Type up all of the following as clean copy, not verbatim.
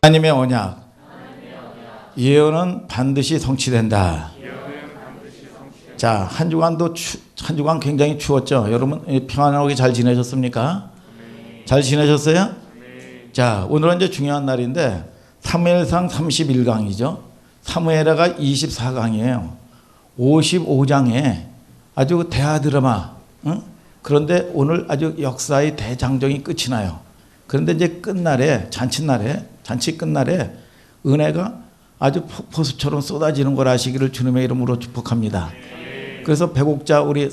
하나님의 언약, 예언은 반드시 성취된다. 자, 한 주간 굉장히 추웠죠. 여러분 평안하게 잘 지내셨습니까? 잘 지내셨어요? 자, 오늘은 이제 중요한 날인데 사무엘상 31강이죠. 사무엘하가 24강이에요. 55장에 아주 대하 드라마. 그런데 오늘 아주 역사의 대장정이 끝이 나요. 그런데 이제 끝날에 잔치 끝날에 은혜가 아주 폭포수처럼 쏟아지는 걸 아시기를 주님의 이름으로 축복합니다. 그래서 배곡자 우리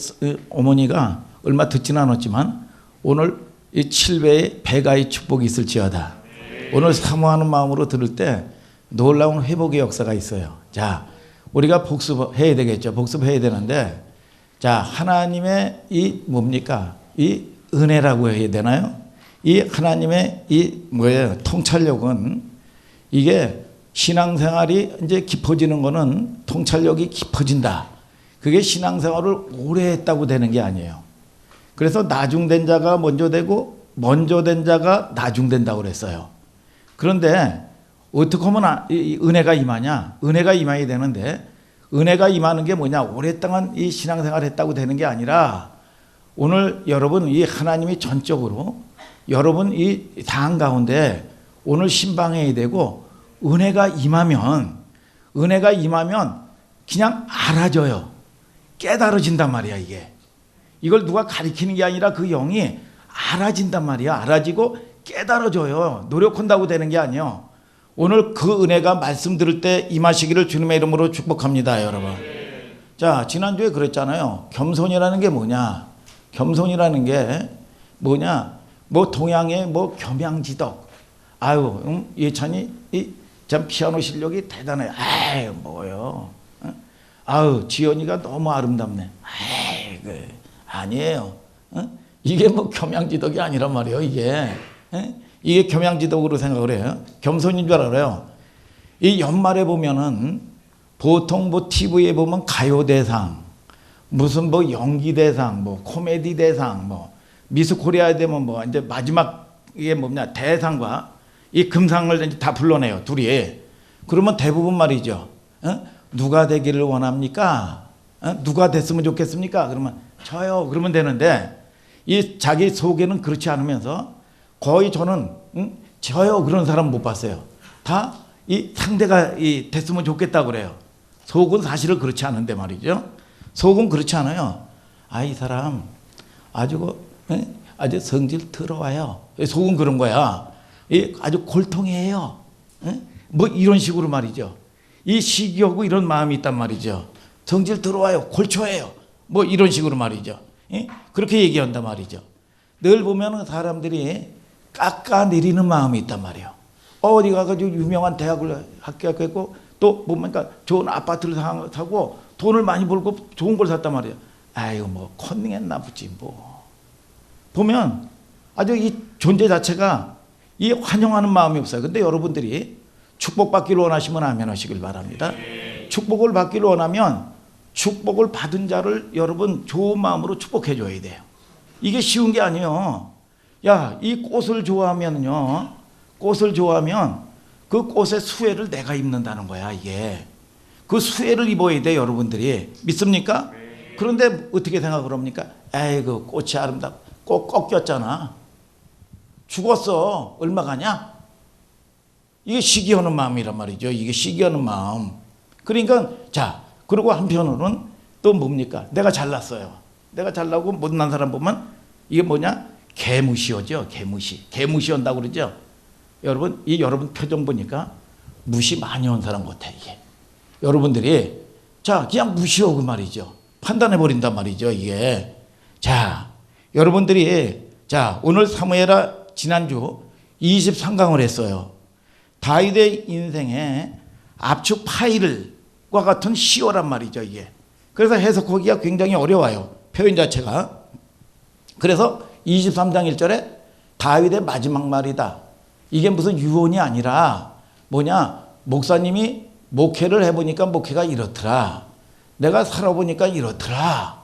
어머니가 얼마 듣지는 않았지만 오늘 이 7배의 배가의 축복이 있을지어다. 오늘 사모하는 마음으로 들을 때 놀라운 회복의 역사가 있어요. 자, 우리가 복습해야 되겠죠. 복습해야 되는데, 자, 하나님의 이 뭡니까? 이 은혜라고 해야 되나요? 이 하나님의 이 뭐예요? 통찰력은 이게 신앙생활이 이제 깊어지는 거는 통찰력이 깊어진다. 그게 신앙생활을 오래 했다고 되는 게 아니에요. 그래서 나중된 자가 먼저 되고 먼저 된 자가 나중된다고 그랬어요. 그런데 어떻게 하면 이 은혜가 임하냐? 은혜가 임해야 되는데 은혜가 임하는 게 뭐냐? 오랫동안 이 신앙생활을 했다고 되는 게 아니라 오늘 여러분 이 하나님이 전적으로 여러분 이 당 가운데 오늘 신방해야 되고 은혜가 임하면 그냥 알아져요. 깨달아진단 말이야 이게. 이걸 누가 가리키는 게 아니라 그 영이 알아진단 말이야. 알아지고 깨달아져요. 노력한다고 되는 게 아니에요. 오늘 그 은혜가 말씀 들을 때 임하시기를 주님의 이름으로 축복합니다, 여러분. 자, 지난주에 그랬잖아요. 겸손이라는 게 뭐냐? 겸손이라는 게 뭐냐? 뭐 동양의 뭐 겸양지덕. 아유, 예찬이 참 피아노 실력이 대단해. 아유, 뭐요? 아유, 지연이가 너무 아름답네. 아유, 아니에요. 이게 뭐 겸양지덕이 아니란 말이에요, 이게. 이게 겸양지덕으로 생각을 해요. 겸손인 줄 알아요. 이 연말에 보면은 보통 뭐 TV에 보면 가요대상, 무슨 뭐 연기대상, 뭐 코미디 대상, 뭐 미스 코리아에 되면 뭐 이제 마지막에 뭐냐 대상과 이 금상을 이제 다 불러내요, 둘이. 그러면 대부분 말이죠. 누가 되기를 원합니까? 누가 됐으면 좋겠습니까? 그러면 저요. 그러면 되는데 이 자기 속에는 그렇지 않으면서 거의 저는 저요 그런 사람 못 봤어요. 다 이 상대가 됐으면 좋겠다 그래요. 속은 사실은 그렇지 않은데 말이죠. 속은 그렇지 않아요. 아, 이 사람 아주 성질 더러워요. 속은 그런 거야. 아주 골통이에요. 뭐 이런 식으로 말이죠. 이 시기하고 이런 마음이 있단 말이죠. 성질 더러워요. 골초해요. 뭐 이런 식으로 말이죠. 그렇게 얘기한단 말이죠. 늘 보면 사람들이 깎아내리는 마음이 있단 말이에요. 어디 가가지고 유명한 대학을 합격했고 또 보니까 좋은 아파트를 사고 돈을 많이 벌고 좋은 걸 샀단 말이에요. 아이고 뭐 컨닝했나 보지 뭐. 보면 아주 이 존재 자체가 이 환영하는 마음이 없어요. 근데 여러분들이 축복받기를 원하시면 아멘 하시길 바랍니다. 축복을 받기를 원하면 축복을 받은 자를 여러분 좋은 마음으로 축복해 줘야 돼요. 이게 쉬운 게 아니에요. 야, 이 꽃을 좋아하면요. 꽃을 좋아하면 그 꽃의 수혜를 내가 입는다는 거야, 이게. 그 수혜를 입어야 돼, 여러분들이. 믿습니까? 그런데 어떻게 생각을 합니까? 에이그 꽃이 아름답고 꽃 꺾였잖아. 죽었어. 얼마 가냐? 이게 시기하는 마음이란 말이죠. 이게 시기하는 마음. 그러니까 자, 그리고 한편으로는 또 뭡니까? 내가 잘났어요. 내가 잘나고 못난 사람 보면 이게 뭐냐? 개무시하죠. 개무시한다고 그러죠. 여러분, 여러분 표정 보니까 무시 많이 한 사람 같아, 이게. 여러분들이 자, 그냥 무시하고 말이죠. 판단해 버린단 말이죠, 이게. 자, 여러분들이 자, 오늘 사무엘하 지난주 23강을 했어요. 다윗의 인생의 압축 파일과 같은 시어란 말이죠, 이게. 그래서 해석하기가 굉장히 어려워요, 표현 자체가. 그래서 23장 1절에 다윗의 마지막 말이다. 이게 무슨 유언이 아니라 뭐냐, 목사님이 목회를 해보니까 목회가 이렇더라. 내가 살아보니까 이렇더라.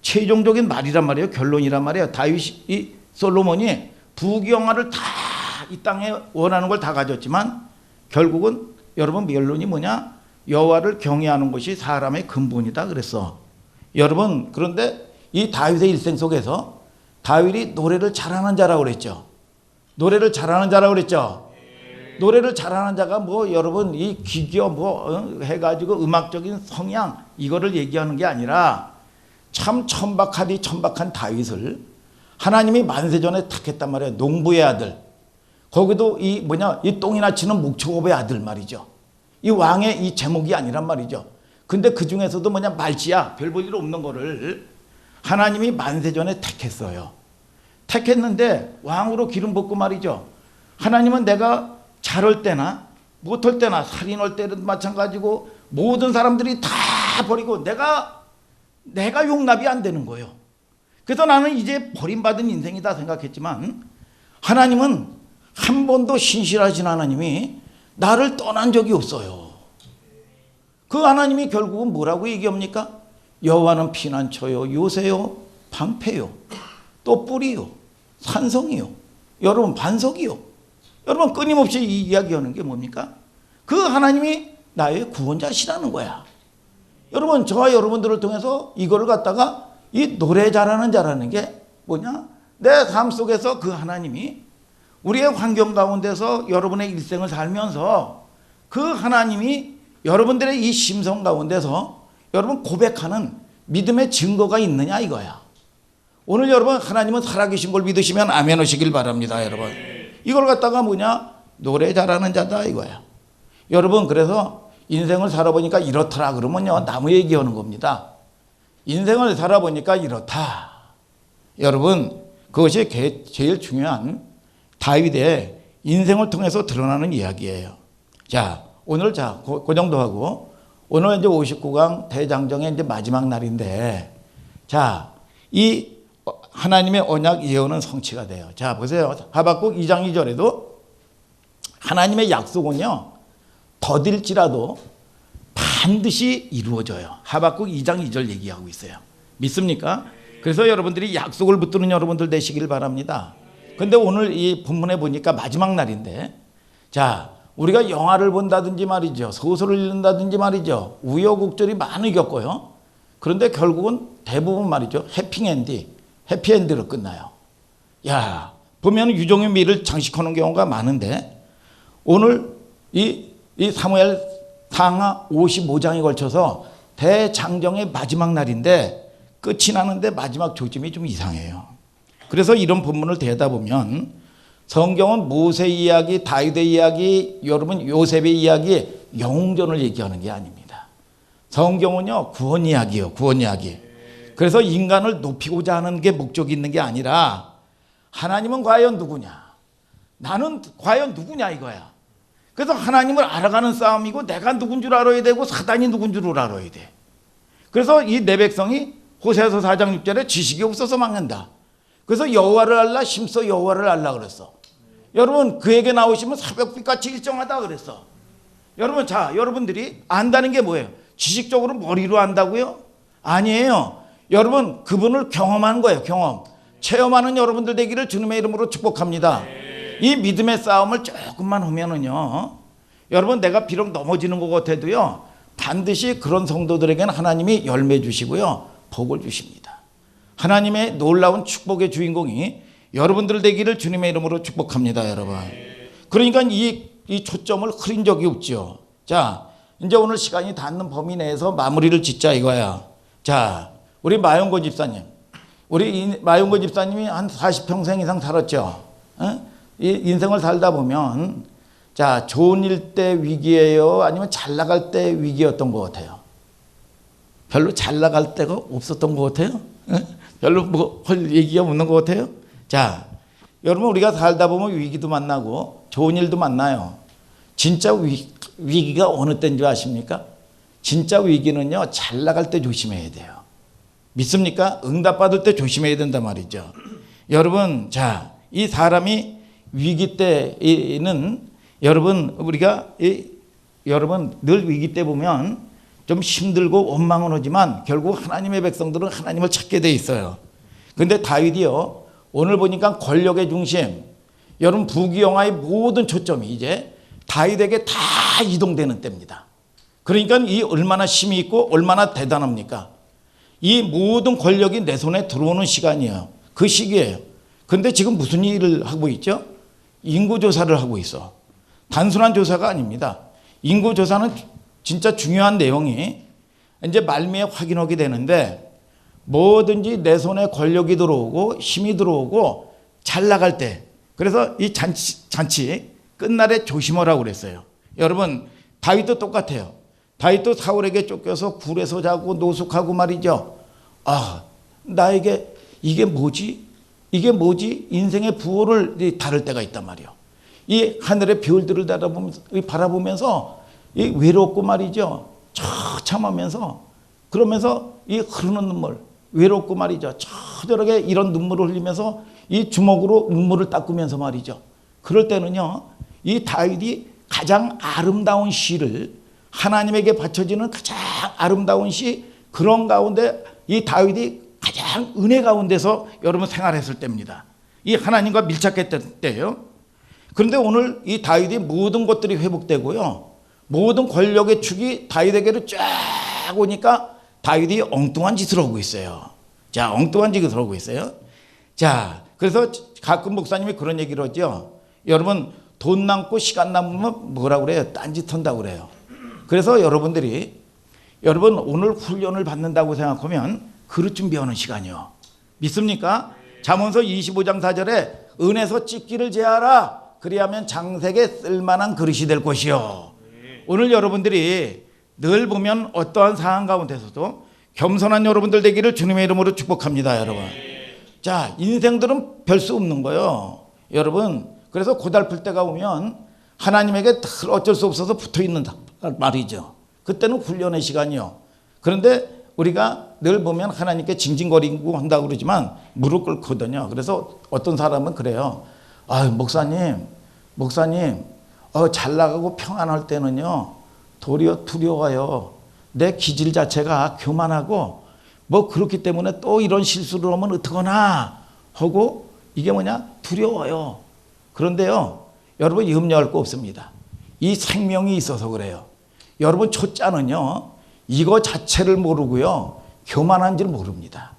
최종적인 말이란 말이에요. 결론이란 말이에요. 다윗이 솔로몬이 부귀영화를 다 이 땅에 원하는 걸 다 가졌지만 결국은 여러분 결론이 뭐냐? 여호와를 경외하는 것이 사람의 근본이다 그랬어. 여러분 그런데 이 다윗의 일생 속에서 다윗이 노래를 잘하는 자라고 그랬죠. 노래를 잘하는 자라고 그랬죠. 노래를 잘하는 자가 뭐 여러분 이 기교 뭐 해가지고 음악적인 성향 이거를 얘기하는 게 아니라 참 천박하디 천박한 다윗을 하나님이 만세전에 택했단 말이에요. 농부의 아들. 거기도 이 뭐냐 이 똥이나 치는 목초업의 아들 말이죠. 이 왕의 이 제목이 아니란 말이죠. 근데 그 중에서도 뭐냐 말지야 별 볼 일 없는 거를 하나님이 만세전에 택했어요. 택했는데 왕으로 기름 붓고 말이죠. 하나님은 내가 잘할 때나 못할 때나 살인할 때도 마찬가지고 모든 사람들이 다 버리고 내가 용납이 안 되는 거예요. 그래서 나는 이제 버림받은 인생이다 생각했지만 하나님은 한 번도 신실하신 하나님이 나를 떠난 적이 없어요. 그 하나님이 결국은 뭐라고 얘기합니까? 여호와는 피난처요 요새요 방패요 또 뿌리요 산성이요 여러분 반석이요. 여러분 끊임없이 이 이야기하는 게 뭡니까? 그 하나님이 나의 구원자시라는 거야. 여러분 저와 여러분들을 통해서 이거를 갖다가 이 노래 잘하는 자라는 게 뭐냐? 내 삶 속에서 그 하나님이 우리의 환경 가운데서 여러분의 일생을 살면서 그 하나님이 여러분들의 이 심성 가운데서 여러분 고백하는 믿음의 증거가 있느냐 이거야. 오늘 여러분 하나님은 살아계신 걸 믿으시면 아멘 하시길 바랍니다. 여러분 이걸 갖다가 뭐냐? 노래 잘하는 자다 이거야. 여러분 그래서 인생을 살아보니까 이렇더라 그러면요 나무 얘기하는 겁니다. 인생을 살아보니까 이렇다. 여러분 그것이 제일 중요한 다윗의 인생을 통해서 드러나는 이야기예요. 자 오늘 그 정도 하고 오늘 이제 59강 대장정의 이제 마지막 날인데 자 이 하나님의 언약 예언은 성취가 돼요. 자 보세요. 하박국 2장 2절에도 하나님의 약속은요 더딜지라도 반드시 이루어져요. 하박국 2장 2절 얘기하고 있어요. 믿습니까? 그래서 여러분들이 약속을 붙드는 여러분들 되시길 바랍니다. 근데 오늘 이 본문에 보니까 마지막 날인데 자 우리가 영화를 본다든지 말이죠. 소설을 읽는다든지 말이죠. 우여곡절이 많이 겪어요. 그런데 결국은 대부분 말이죠. 해피엔드로 끝나요. 야 보면 유종의 미를 장식하는 경우가 많은데 오늘 이 사무엘 상하 55장에 걸쳐서 대장정의 마지막 날인데 끝이 나는데 마지막 조짐이 좀 이상해요. 그래서 이런 본문을 대다 보면 성경은 모세 이야기, 다윗의 이야기, 여러분 요셉의 이야기, 영웅전을 얘기하는 게 아닙니다. 성경은요 구원 이야기예요. 구원 이야기. 그래서 인간을 높이고자 하는 게 목적이 있는 게 아니라 하나님은 과연 누구냐? 나는 과연 누구냐 이거야. 그래서 하나님을 알아가는 싸움이고 내가 누군 줄 알아야 되고 사단이 누군 줄 알아야 돼. 그래서 이 내 백성이 호세아서 4장 6절에 지식이 없어서 망한다. 그래서 여호와를 알라 심서 여호와를 알라 그랬어. 여러분 그에게 나오시면 새벽빛같이 일정하다 그랬어. 여러분 자 여러분들이 안다는 게 뭐예요? 지식적으로 머리로 안다고요? 아니에요. 여러분 그분을 경험하는 거예요. 경험. 체험하는 여러분들 되기를 주님의 이름으로 축복합니다. 이 믿음의 싸움을 조금만 하면은요 여러분 내가 비록 넘어지는 것 같아도요 반드시 그런 성도들에게는 하나님이 열매 주시고요 복을 주십니다. 하나님의 놀라운 축복의 주인공이 여러분들 되기를 주님의 이름으로 축복합니다. 여러분 그러니까 이 초점을 흐린 적이 없죠. 자 이제 오늘 시간이 닿는 범위 내에서 마무리를 짓자 이거야. 자 우리 마용건 집사님 우리 마용건 집사님이 한 40평생 이상 살았죠. 이 인생을 살다 보면 자 좋은 일 때 위기예요 아니면 잘 나갈 때 위기였던 것 같아요? 별로 잘 나갈 때가 없었던 것 같아요? 별로 뭐 할 얘기가 없는 것 같아요? 자 여러분 우리가 살다 보면 위기도 만나고 좋은 일도 만나요. 진짜 위기가 어느 때인 줄 아십니까? 진짜 위기는요 잘 나갈 때 조심해야 돼요. 믿습니까? 응답받을 때 조심해야 된단 말이죠. 여러분 자 이 사람이 위기 때는 여러분 우리가 여러분 늘 위기 때 보면 좀 힘들고 원망은 오지만 결국 하나님의 백성들은 하나님을 찾게 돼 있어요. 근데 다윗이요 오늘 보니까 권력의 중심 여러분 부귀영화의 모든 초점이 이제 다윗에게 다 이동되는 때입니다. 그러니까 이 얼마나 힘이 있고 얼마나 대단합니까? 이 모든 권력이 내 손에 들어오는 시간이에요. 그 시기예요. 그런데 지금 무슨 일을 하고 있죠? 인구조사를 하고 있어. 단순한 조사가 아닙니다. 인구조사는 진짜 중요한 내용이 이제 말미에 확인하게 되는데, 뭐든지 내 손에 권력이 들어오고 힘이 들어오고 잘 나갈 때, 그래서 이 잔치 끝날에 조심하라고 그랬어요. 여러분 다윗도 똑같아요. 다윗도 사울에게 쫓겨서 굴에서 자고 노숙하고 말이죠. 아, 나에게 이게 뭐지? 인생의 부호를 다룰 때가 있단 말이에요. 이 하늘의 별들을 바라보면서 이 외롭고 말이죠. 처참하면서, 그러면서 이 흐르는 눈물, 외롭고 말이죠. 저렇게 이런 눈물을 흘리면서 이 주먹으로 눈물을 닦으면서 말이죠. 그럴 때는요, 이 다윗이 가장 아름다운 시를, 하나님에게 바쳐지는 가장 아름다운 시, 그런 가운데 이 다윗이 가장 은혜 가운데서 여러분 생활했을 때입니다. 이 하나님과 밀착했을 때예요. 그런데 오늘 이 다윗이 모든 것들이 회복되고요, 모든 권력의 축이 다윗에게로 쫙 오니까 다윗이 엉뚱한 짓을 하고 있어요. 자, 엉뚱한 짓을 하고 있어요. 자, 그래서 가끔 목사님이 그런 얘기를 하죠. 여러분 돈 남고 시간 남으면 뭐라고 그래요? 딴짓 한다고 그래요. 그래서 여러분들이 여러분 오늘 훈련을 받는다고 생각하면 그릇 준비하는 시간이요. 믿습니까? 잠언서 25장 4절에 은에서 찢기를 제하라. 그리하면 장색에 쓸만한 그릇이 될 것이요. 오늘 여러분들이 늘 보면 어떠한 상황 가운데서도 겸손한 여러분들 되기를 주님의 이름으로 축복합니다, 여러분. 자, 인생들은 별 수 없는 거예요, 여러분. 그래서 고달플 때가 오면 하나님에게 늘 어쩔 수 없어서 붙어 있는 말이죠. 그때는 훈련의 시간이요. 그런데 우리가 늘 보면 하나님께 징징거리고 한다고 그러지만 무릎 꿇거든요. 그래서 어떤 사람은 그래요. 아, 목사님, 잘 나가고 평안할 때는요, 도리어 두려워요. 내 기질 자체가 교만하고 뭐 그렇기 때문에 또 이런 실수를 하면 어떡하나 하고 이게 뭐냐? 두려워요. 그런데요, 여러분 염려할 거 없습니다. 이 생명이 있어서 그래요. 여러분 초짜는요, 이거 자체를 모르고요, 교만한 줄 모릅니다.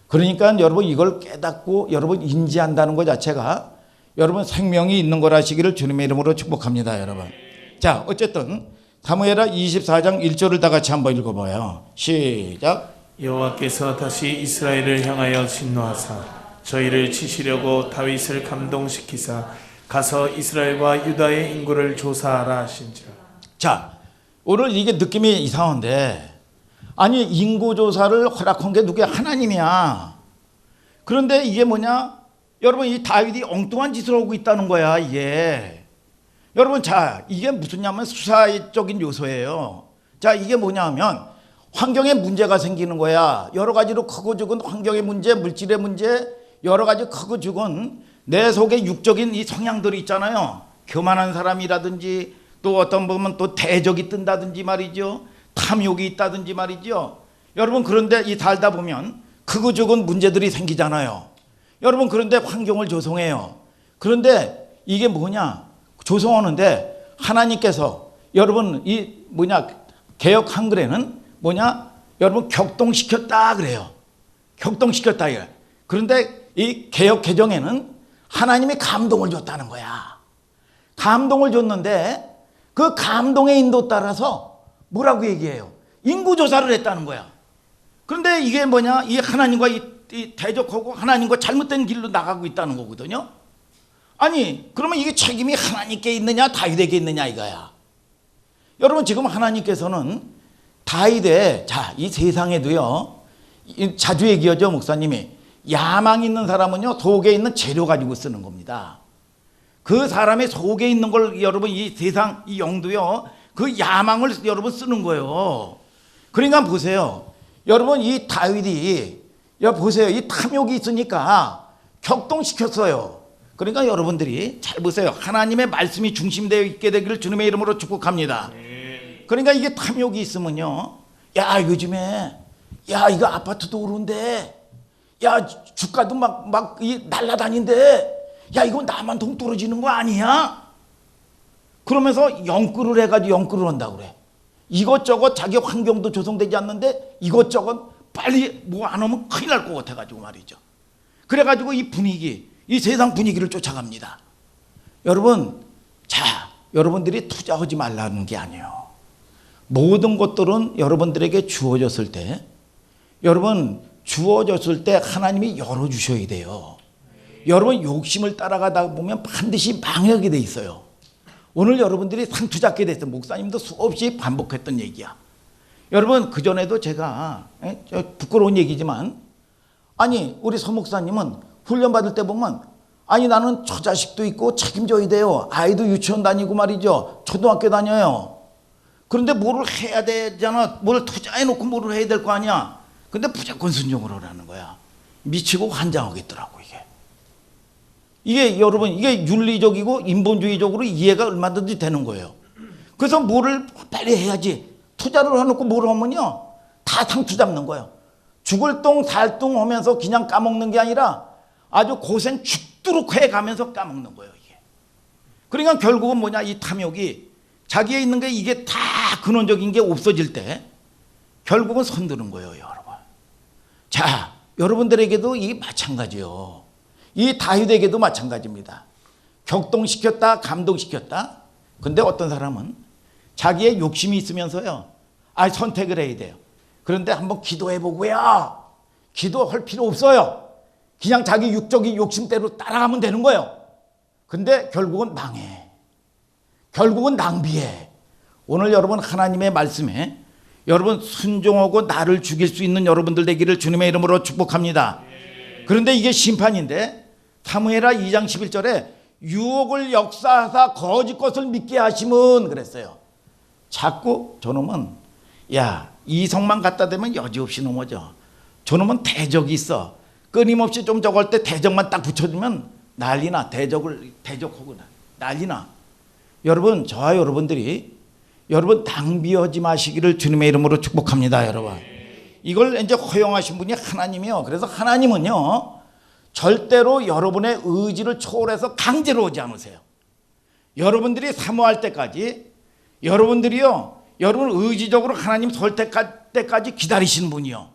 그러니까 여러분 이걸 깨닫고 여러분 인지한다는 것 자체가 여러분 생명이 있는 거라시기를 주님의 이름으로 축복합니다, 여러분. 자, 어쨌든 사무엘하 24장 1절을 다 같이 한번 읽어봐요. 시작. 여호와께서 다시 이스라엘을 향하여 진노하사 저희를 치시려고 다윗을 감동시키사 가서 이스라엘과 유다의 인구를 조사하라 하신지라. 자, 오늘 이게 느낌이 이상한데, 아니 인구조사를 허락한 게 누구야? 하나님이야. 그런데 이게 뭐냐? 여러분 이 다윗이 엉뚱한 짓을 하고 있다는 거야, 이게. 여러분, 자, 이게 무슨냐면 수사적인 요소예요. 자, 이게 뭐냐면 환경에 문제가 생기는 거야. 여러 가지로 크고 작은 환경의 문제, 물질의 문제, 여러 가지 크고 작은 내 속에 육적인 이 성향들이 있잖아요. 교만한 사람이라든지 또 어떤 보면 또 대적이 뜬다든지 말이죠. 탐욕이 있다든지 말이죠. 여러분 그런데 이 살다 보면 크고 작은 문제들이 생기잖아요. 여러분 그런데 환경을 조성해요. 그런데 이게 뭐냐? 조성하는데 하나님께서 여러분 이 뭐냐? 개역 한글에는 뭐냐? 여러분 격동시켰다 그래요. 격동시켰다 이래. 그런데 이 개역 개정에는 하나님이 감동을 줬다는 거야. 감동을 줬는데 그 감동의 인도 따라서 뭐라고 얘기해요? 인구조사를 했다는 거야. 그런데 이게 뭐냐? 이 하나님과 이 대적하고 하나님과 잘못된 길로 나가고 있다는 거거든요. 아니 그러면 이게 책임이 하나님께 있느냐 다윗에게 있느냐 이거야. 여러분 지금 하나님께서는 다윗의 이 세상에도요, 자주 얘기하죠 목사님이, 야망 있는 사람은요 속에 있는 재료 가지고 쓰는 겁니다. 그 사람의 속에 있는 걸 여러분 이 세상 이 영도요 그 야망을 여러분 쓰는 거예요. 그러니까 보세요, 여러분 이 다윗이 보세요, 이 탐욕이 있으니까 격동시켰어요. 그러니까 여러분들이 잘 보세요. 하나님의 말씀이 중심되어 있게 되기를 주님의 이름으로 축복합니다. 그러니까 이게 탐욕이 있으면요, 야 요즘에 야 이거 아파트도 오른데, 야 주가도 막 날라다닌데, 야, 이거 나만 동떨어지는 거 아니야? 그러면서 영끌을 해가지고 영끌을 한다고 그래. 이것저것 자기 환경도 조성되지 않는데 이것저것 빨리 뭐 안 하면 큰일 날 것 같아가지고 말이죠. 그래가지고 이 분위기, 이 세상 분위기를 쫓아갑니다. 여러분, 자, 여러분들이 투자하지 말라는 게 아니에요. 모든 것들은 여러분들에게 주어졌을 때, 여러분 주어졌을 때 하나님이 열어주셔야 돼요. 여러분 욕심을 따라가다 보면 반드시 망하게 돼 있어요. 오늘 여러분들이 상투 잡게 됐어요. 목사님도 수없이 반복했던 얘기야. 여러분, 그전에도 제가 부끄러운 얘기지만, 아니 우리 서 목사님은 훈련 받을 때 보면, 아니 나는 처자식도 있고 책임져야 돼요. 아이도 유치원 다니고 말이죠. 초등학교 다녀요. 그런데 뭐를 해야 되잖아. 뭘 투자해놓고 뭐를 해야 될 거 아니야. 근데 무조건 순종을 하라는 거야. 미치고 환장하겠더라고 이게 여러분, 이게 윤리적이고 인본주의적으로 이해가 얼마든지 되는 거예요. 그래서 뭐를 빨리 해야지. 투자를 해놓고 뭘 하면요, 다 상투 잡는 거예요. 죽을 똥 살 똥 하면서 그냥 까먹는 게 아니라 아주 고생 죽도록 해가면서 까먹는 거예요 이게. 그러니까 결국은 뭐냐, 이 탐욕이 자기에 있는 게 이게 다 근원적인 게 없어질 때 결국은 손드는 거예요 여러분. 자, 여러분들에게도 이 마찬가지요. 이 다윗에게도 마찬가지입니다. 격동시켰다, 감동시켰다. 근데 어떤 사람은 자기의 욕심이 있으면서요, 선택을 해야 돼요. 그런데 한번 기도해보고요, 기도할 필요 없어요. 그냥 자기 육적인 욕심대로 따라가면 되는 거예요. 근데 결국은 망해. 결국은 낭비해. 오늘 여러분 하나님의 말씀에 여러분 순종하고 나를 죽일 수 있는 여러분들 되기를 주님의 이름으로 축복합니다. 그런데 이게 심판인데, 사무엘하 2장 11절에 유혹을 역사하사 거짓 것을 믿게 하심은 그랬어요. 자꾸 저놈은, 야, 이성만 갖다 대면 여지없이 넘어져. 저놈은 대적이 있어. 끊임없이 좀 저걸 때 대적만 딱 붙여주면 난리나. 대적하고 난리나. 여러분, 저와 여러분들이 여러분 낭비하지 마시기를 주님의 이름으로 축복합니다. 여러분, 이걸 이제 허용하신 분이 하나님이요. 그래서 하나님은요, 절대로 여러분의 의지를 초월해서 강제로 오지 않으세요. 여러분들이 사모할 때까지, 여러분들이요, 여러분 의지적으로 하나님 선택할 때까지 기다리시는 분이요.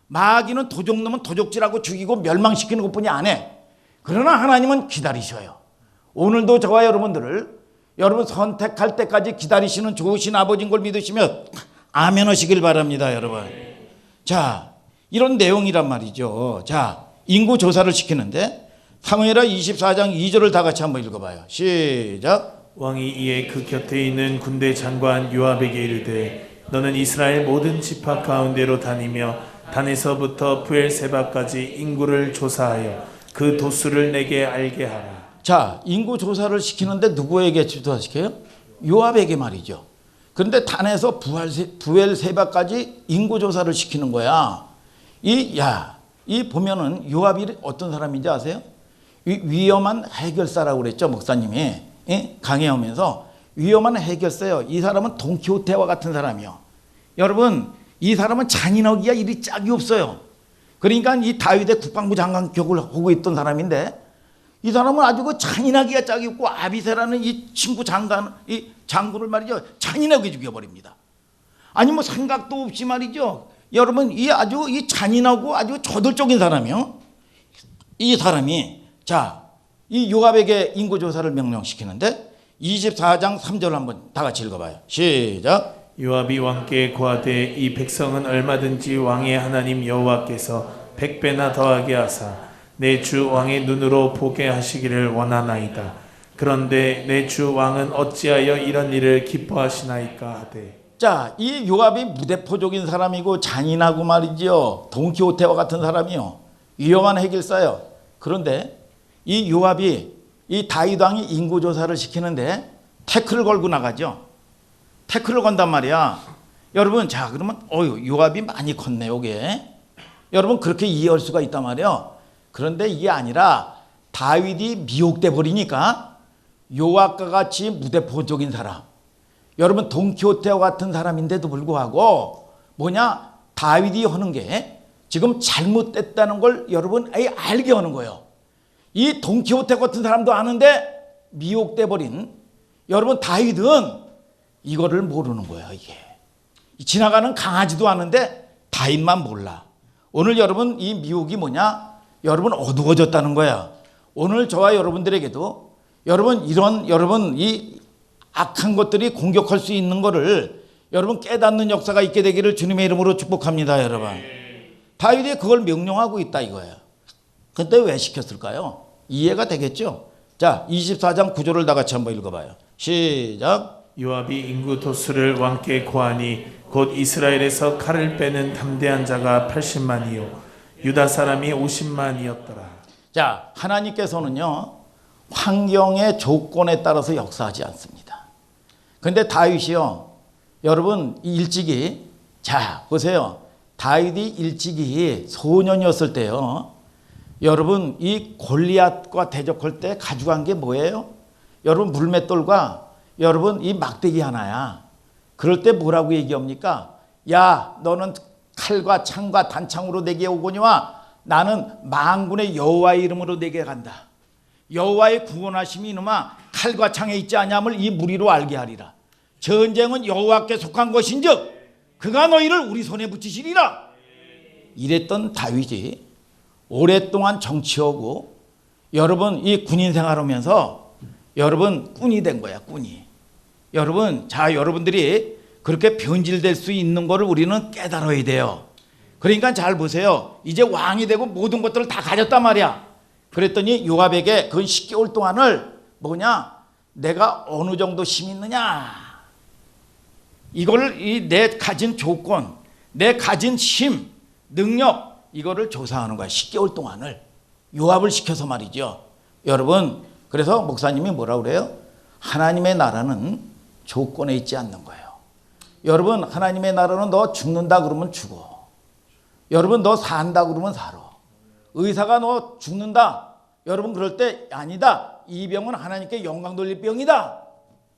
마귀는 도적놈은 도적질하고 죽이고 멸망시키는 것뿐이 안 해. 그러나 하나님은 기다리셔요. 오늘도 저와 여러분들을 여러분 선택할 때까지 기다리시는 좋으신 아버지인 걸 믿으시며 아멘 하시길 바랍니다. 여러분, 자, 이런 내용이란 말이죠. 자, 인구 조사를 시키는데 사무엘하 24장 2절을 다 같이 한번 읽어봐요. 시작. 왕이 이에 그 곁에 있는 군대 장관 요압에게 이르되 너는 이스라엘 모든 지파 가운데로 다니며 단에서부터 부엘세바까지 인구를 조사하여 그 도수를 내게 알게 하라. 자, 인구 조사를 시키는데 누구에게 조사시켜요? 요압에게 말이죠. 그런데 단에서 부엘세바까지 인구 조사를 시키는 거야. 이 보면은 요압이 어떤 사람인지 아세요? 위험한 해결사라고 그랬죠, 목사님이. 강해하면서 위험한 해결사예요. 이 사람은 돈키호테와 같은 사람이요. 여러분, 이 사람은 잔인하기야 일이 짝이 없어요. 그러니까 이 다윗의 국방부 장관 격을 하고 있던 사람인데, 이 사람은 아주 그 잔인하기가 짝이 없고 아비세라는 이 친구 이 장군을 말이죠, 잔인하게 죽여버립니다. 아니 뭐 생각도 없이 말이죠. 여러분, 이 아주 이 잔인하고 아주 저돌적인 사람이요. 이 사람이, 자, 이 요압에게 인구조사를 명령시키는데 24장 3절 한번 다 같이 읽어봐요. 시작. 요압이 왕께 고하되 이 백성은 얼마든지 왕의 하나님 여호와께서 100배나 더하게 하사 내 주 왕의 눈으로 보게 하시기를 원하나이다. 그런데 내 주 왕은 어찌하여 이런 일을 기뻐하시나이까 하되. 자, 이 요압이 무대포적인 사람이고 잔인하고 말이죠, 돈키호테와 같은 사람이요, 위험한 해결사요. 그런데 이 요압이 이 다윗 왕이 인구조사를 시키는데 태클을 걸고 나가죠. 태클을 건단 말이야. 여러분, 자, 그러면 요압이 많이 컸네 요게. 여러분, 그렇게 이해할 수가 있단 말이에요. 그런데 이게 아니라 다윗이 미혹돼 버리니까 요압과 같이 무대포적인 사람, 여러분 돈키호테와 같은 사람인데도 불구하고 뭐냐, 다윗이 하는 게 지금 잘못됐다는 걸 여러분 알게 하는 거예요. 이 돈키호테 같은 사람도 아는데 미혹돼 버린 여러분 다윗은 이거를 모르는 거예요. 이게 지나가는 강아지도 아는데 다윗만 몰라. 오늘 여러분 이 미혹이 뭐냐? 여러분 어두워졌다는 거야. 오늘 저와 여러분들에게도 여러분 이런 여러분 이 악한 것들이 공격할 수 있는 거를 여러분 깨닫는 역사가 있게 되기를 주님의 이름으로 축복합니다. 여러분 다윗이 그걸 명령하고 있다 이거예요. 근데 왜 시켰을까요? 이해가 되겠죠? 자 24장 9절을 다 같이 한번 읽어봐요. 시작. 요압이 인구 도수를 왕께 고하니 곧 이스라엘에서 칼을 빼는 담대한 자가 80만이요 유다 사람이 50만이었더라. 자 하나님께서는요 환경의 조건에 따라서 역사하지 않습니다. 근데 다윗이요 여러분 일찍이 자 보세요. 다윗이 일찍이 소년이었을 때요 여러분 이 골리앗과 대적할 때 가져간 게 뭐예요? 여러분 물맷돌과 여러분 이 막대기 하나야. 그럴 때 뭐라고 얘기합니까? 야 너는 칼과 창과 단창으로 내게 오거니와 나는 만군의 여호와의 이름으로 내게 간다. 여호와의 구원하심이 이놈아 칼과 창에 있지 아니함을 이 무리로 알게 하리라. 전쟁은 여호와께 속한 것인즉 그가 너희를 우리 손에 붙이시리라. 이랬던 다윗이 오랫동안 정치하고 여러분 이 군인 생활하면서 여러분 꾼이 된 거야. 꾼이. 여러분 자 여러분들이 그렇게 변질될 수 있는 거를 우리는 깨달아야 돼요. 그러니까 잘 보세요. 이제 왕이 되고 모든 것들을 다 가졌단 말이야. 그랬더니 요압에게 그 10개월 동안을 뭐냐 내가 어느 정도 힘이 있느냐 이거를 내 가진 조건 내 가진 힘 능력 이거를 조사하는 거야. 10개월 동안을 요압을 시켜서 말이죠. 여러분 그래서 목사님이 뭐라 그래요? 하나님의 나라는 조건에 있지 않는 거예요. 여러분 하나님의 나라는 너 죽는다 그러면 죽어. 여러분 너 산다 그러면 살아. 의사가 너 죽는다 여러분 그럴 때 아니다. 이 병은 하나님께 영광 돌릴 병이다.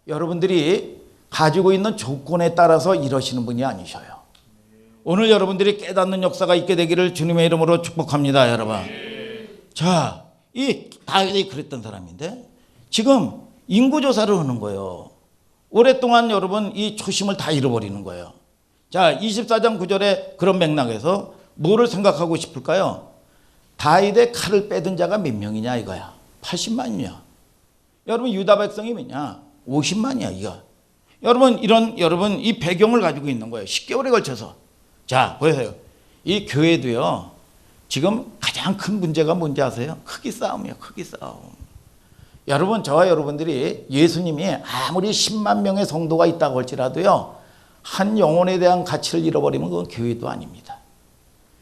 여러분들이 가지고 있는 조건에 따라서 이러시는 분이 아니셔요. 오늘 여러분들이 깨닫는 역사가 있게 되기를 주님의 이름으로 축복합니다. 여러분 자, 이 다윗이 그랬던 사람인데 지금 인구조사를 하는 거예요. 오랫동안 여러분 이 초심을 다 잃어버리는 거예요. 자 24장 9절에 그런 맥락에서 뭐를 생각하고 싶을까요? 다윗의 칼을 빼든 자가 몇 명이냐 이거야. 80만이냐. 여러분 유다 백성이 몇냐? 50만이야 이거. 여러분 이런 여러분 이 배경을 가지고 있는 거예요. 10개월에 걸쳐서. 자 보세요. 이 교회도요. 지금 가장 큰 문제가 뭔지 아세요? 크기 싸움이에요. 크기 싸움. 여러분 저와 여러분들이 예수님이 아무리 10만 명의 성도가 있다고 할지라도요. 한 영혼에 대한 가치를 잃어버리면 그건 교회도 아닙니다.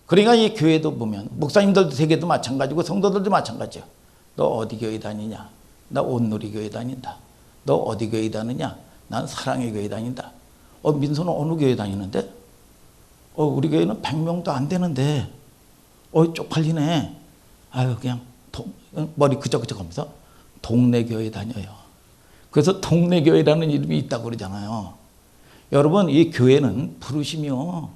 그러니까 이 교회도 보면 목사님들도 세계도 마찬가지고 성도들도 마찬가지예요. 너 어디 교회 다니냐? 나 온누리 교회 다닌다. 너 어디 교회 다니냐? 난 사랑의 교회 다닌다. 민서는 어느 교회 다니는데? 우리 교회는 100명도 안 되는데 쪽팔리네. 아유 그냥 머리 그적그적 하면서 동네 교회 다녀요. 그래서 동네 교회라는 이름이 있다고 그러잖아요. 여러분 이 교회는 부르심이요.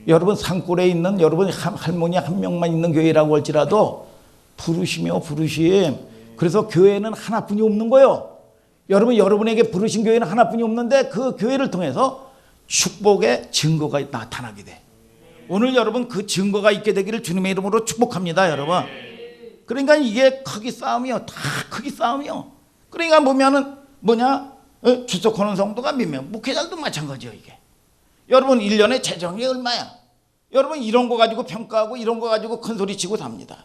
여러분 산골에 있는 여러분 할머니 한 명만 있는 교회라고 할지라도 부르심이요. 부르심. 그래서 교회는 하나뿐이 없는 거예요. 여러분 여러분에게 부르신 교회는 하나뿐이 없는데 그 교회를 통해서 축복의 증거가 나타나게 돼. 오늘 여러분 그 증거가 있게 되기를 주님의 이름으로 축복합니다. 여러분 그러니까 이게 크기 싸움이요. 다 크기 싸움이요. 그러니까 보면은 뭐냐 출석하는 성도가 몇 명. 목회자도 마찬가지요. 이게 여러분 1년에 재정이 얼마야. 여러분 이런 거 가지고 평가하고 이런 거 가지고 큰 소리 치고 삽니다.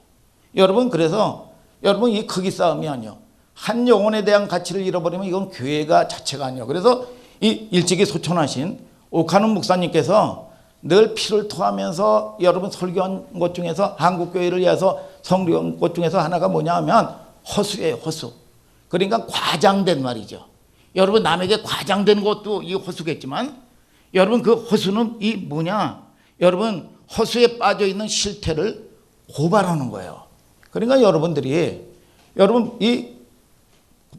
여러분 그래서 여러분 이 크기 싸움이 아니요. 한 영혼에 대한 가치를 잃어버리면 이건 교회가 자체가 아니에요. 그래서 이 일찍이 소천하신 오카는 목사님께서 늘 피를 토하면서 여러분 설교한 것 중에서 한국교회를 위해서 설교한 것 중에서 하나가 뭐냐 하면 허수예요. 허수. 그러니까 과장된 말이죠. 여러분 남에게 과장된 것도 이 허수겠지만 여러분 그 허수는 이 뭐냐 여러분 허수에 빠져있는 실태를 고발하는 거예요. 그러니까 여러분들이 여러분 이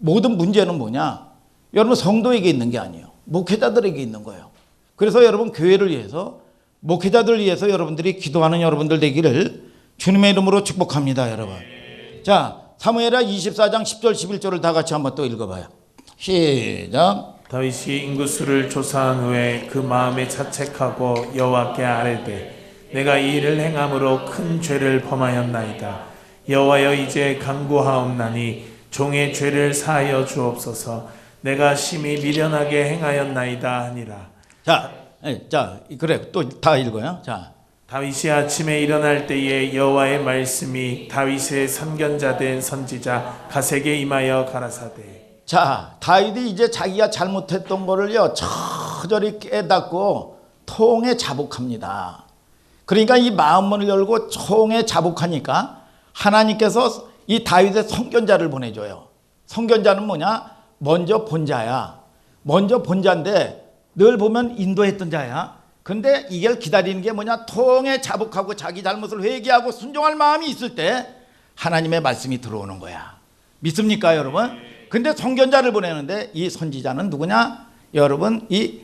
모든 문제는 뭐냐 여러분 성도에게 있는 게 아니에요. 목회자들에게 있는 거예요. 그래서 여러분 교회를 위해서 목회자들을 위해서 여러분들이 기도하는 여러분들 되기를 주님의 이름으로 축복합니다. 여러분 자 사무엘하 24장 10절 11절을 다 같이 한번 또 읽어봐요. 시작. 다윗이 인구수를 조사한 후에 그 마음에 자책하고 여호와께 아뢰되 내가 이 일을 행함으로 큰 죄를 범하였나이다. 여호와여 이제 간구하옵나니 종의 죄를 사하여 주옵소서. 내가 심히 미련하게 행하였나이다 하니라. 자, 그래 또 다 읽어요. 자, 다윗이 아침에 일어날 때에 여호와의 말씀이 다윗의 선견자 된 선지자 갓에게 임하여 가라사대. 자, 다윗이 이제 자기가 잘못했던 거를요 처절히 깨닫고 통에 자복합니다. 그러니까 이 마음문을 열고 통에 자복하니까 하나님께서 이 다윗의 선견자를 보내줘요. 선견자는 뭐냐? 먼저 본 자야. 먼저 본 자인데 늘 보면 인도했던 자야. 근데 이걸 기다리는 게 뭐냐? 통에 자복하고 자기 잘못을 회개하고 순종할 마음이 있을 때 하나님의 말씀이 들어오는 거야. 믿습니까 여러분? 근데 선견자를 보내는데 이 선지자는 누구냐? 여러분 이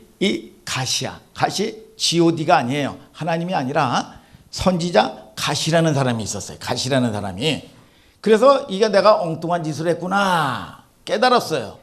갓이야. 갓이 god가 아니에요. 하나님이 아니라 선지자 갓이라는 사람이 있었어요. 갓이라는 사람이. 그래서 이게 내가 엉뚱한 짓을 했구나 깨달았어요.